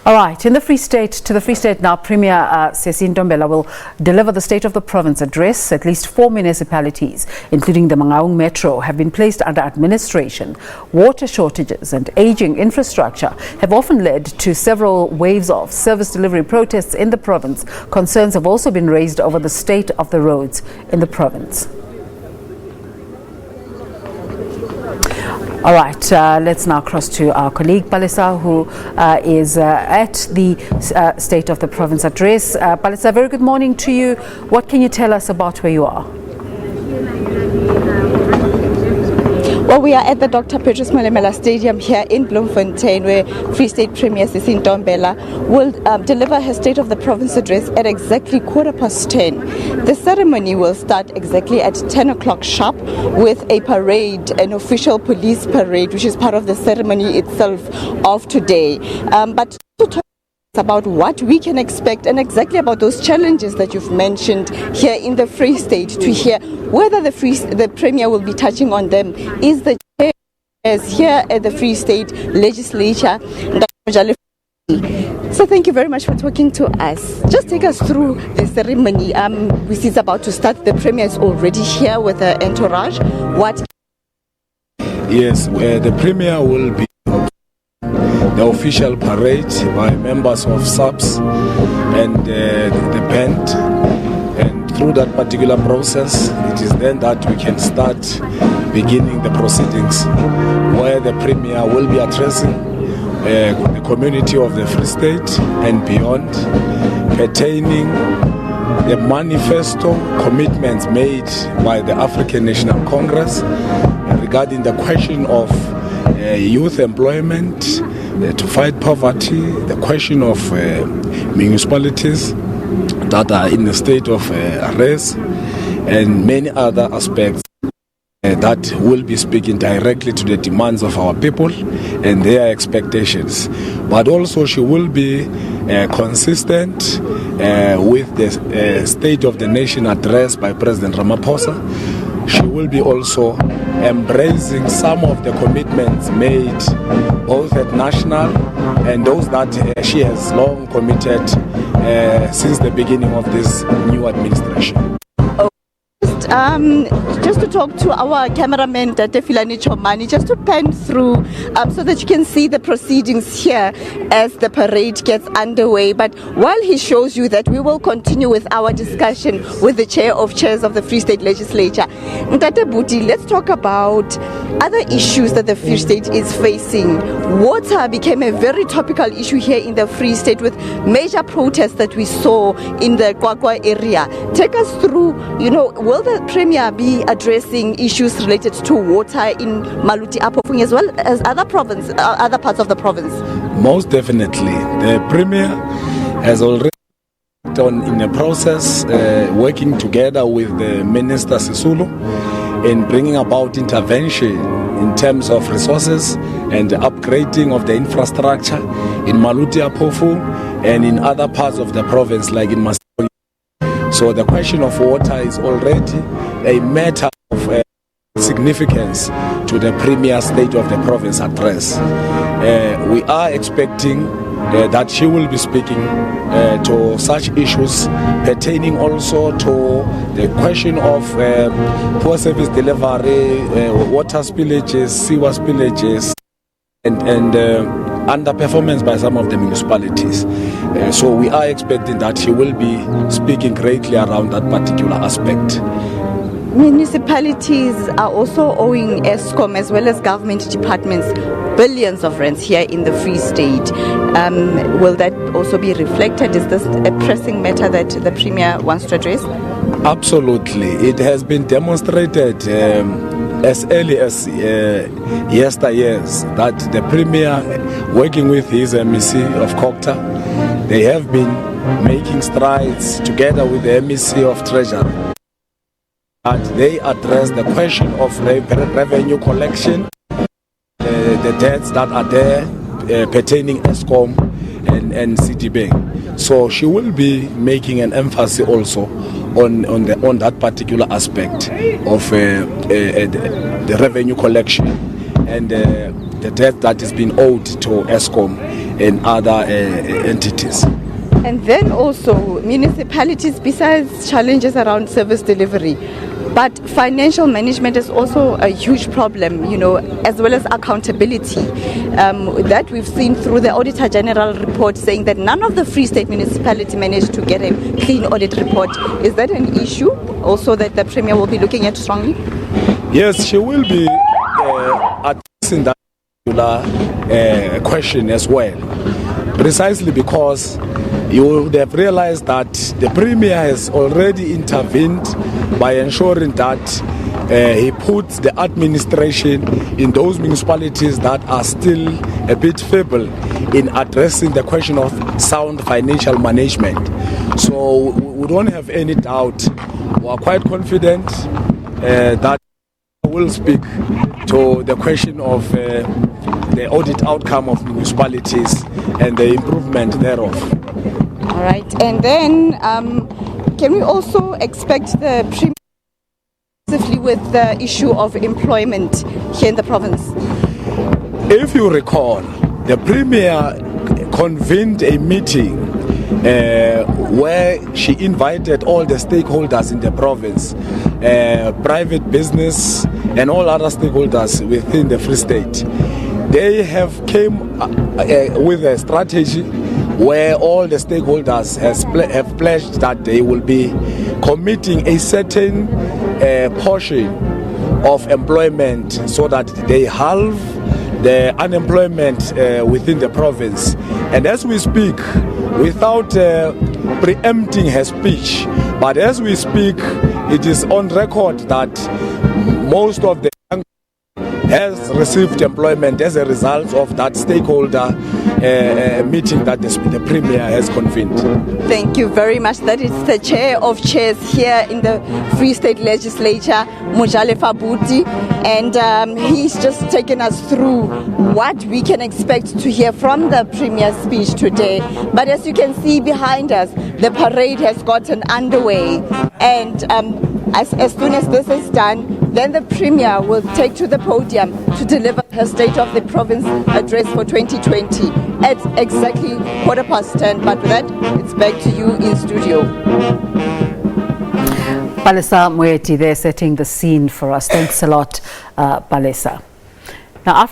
All right, to the Free State now, Premier Sisi Ntombela will deliver the State of the Province address. At least 4 municipalities, including the Mangaung Metro, have been placed under administration. Water shortages and aging infrastructure have often led to several waves of service delivery protests in the province. Concerns have also been raised over the state of the roads in the province. All right, let's now cross to our colleague Palesa, who is at the State of the Province address. Palesa, very good morning to you. What can you tell us about where you are? Well, we are at the Dr. Petrus Molemela Stadium here in Bloemfontein, where Free State Premier Sisi Ntombela will deliver her State of the Province address at exactly 10:15. The ceremony will start exactly at 10 o'clock sharp with a parade, an official police parade, which is part of the ceremony itself of today. But to talk about what we can expect and exactly about those challenges that you've mentioned here in the Free State, to hear whether the Premier will be touching on them, is the chair here at the Free State Legislature. So thank you very much for talking to us. Just take us through the ceremony. We see it's about to start. The Premier is already here with her entourage. What? Yes, the Premier will be the official parade by members of SABC and the band, and through that particular process it is then that we can start beginning the proceedings, where the Premier will be addressing the community of the Free State and beyond, pertaining the manifesto commitments made by the African National Congress regarding the question of youth employment, to fight poverty, the question of municipalities that are in a state of arrest, and many other aspects that will be speaking directly to the demands of our people and their expectations. But also she will be consistent with the State of the Nation address by President Ramaphosa. She will be also embracing some of the commitments made both at national and those that she has long committed since the beginning of this new administration. Just to talk to our cameraman, Filani Chomani, just to pan through so that you can see the proceedings here as the parade gets underway. But while he shows you that, we will continue with our discussion with the chair of chairs of the Free State Legislature. Ntate Buti, let's talk about other issues that the Free State is facing. Water became a very topical issue here in the Free State with major protests that we saw in the Kwakwa area. Take us through, will the Premier be addressing issues related to water in Maluti Apofung as well as other parts of the province? Most definitely. The Premier has already in the process working together with the Minister Sisulu in bringing about intervention in terms of resources and the upgrading of the infrastructure in Maluti Apofung and in other parts of the province like in Masai. So the question of water is already a matter of significance to the Premier State of the Province address. We are expecting that she will be speaking to such issues pertaining also to the question of poor service delivery, water spillages, sewer spillages, and underperformance by some of the municipalities. So we are expecting that she will be speaking greatly around that particular aspect. Municipalities are also owing ESCOM as well as government departments billions of rands here in the Free State. Will that also be reflected? Is this a pressing matter that the Premier wants to address? Absolutely. It has been demonstrated as early as yesteryears that the Premier, working with his MEC of Kokta, they have been making strides together with the MEC of Treasury. And they address the question of revenue collection, the debts that are there pertaining ESCOM and Citibank. So she will be making an emphasis also on that particular aspect of the revenue collection and the debt that is being owed to ESCOM and other entities. And then also municipalities, besides challenges around service delivery, but financial management is also a huge problem, as well as accountability. That we've seen through the Auditor General report saying that none of the Free State municipalities managed to get a clean audit report. Is that an issue also that the Premier will be looking at strongly? Yes, she will be addressing that particular question as well, precisely because you would have realized that the Premier has already intervened by ensuring that he puts the administration in those municipalities that are still a bit feeble in addressing the question of sound financial management. So we don't have any doubt. We are quite confident that we will speak to the question of the audit outcome of municipalities and the improvement thereof. All right, and then can we also expect the Premier with the issue of employment here in the province? If you recall, the Premier convened a meeting where she invited all the stakeholders in the province, private business and all other stakeholders within the Free State. They have came with a strategy where all the stakeholders have pledged that they will be committing a certain portion of employment so that they halve the unemployment within the province. And as we speak, without preempting her speech, but as we speak, it is on record that most of the young has received employment as a result of that stakeholder meeting that the Premier has convened. Thank you very much. That is the Chair of Chairs here in the Free State Legislature, Mojale Fabuti, and he's just taken us through what we can expect to hear from the Premier's speech today. But as you can see behind us, the parade has gotten underway, and as soon as this is done, then the Premier will take to the podium to deliver her State of the Province address for 2020 at exactly 10:15. But with that, it's back to you in studio. Palesa Moeti there setting the scene for us. Thanks a lot, Palesa. Now, after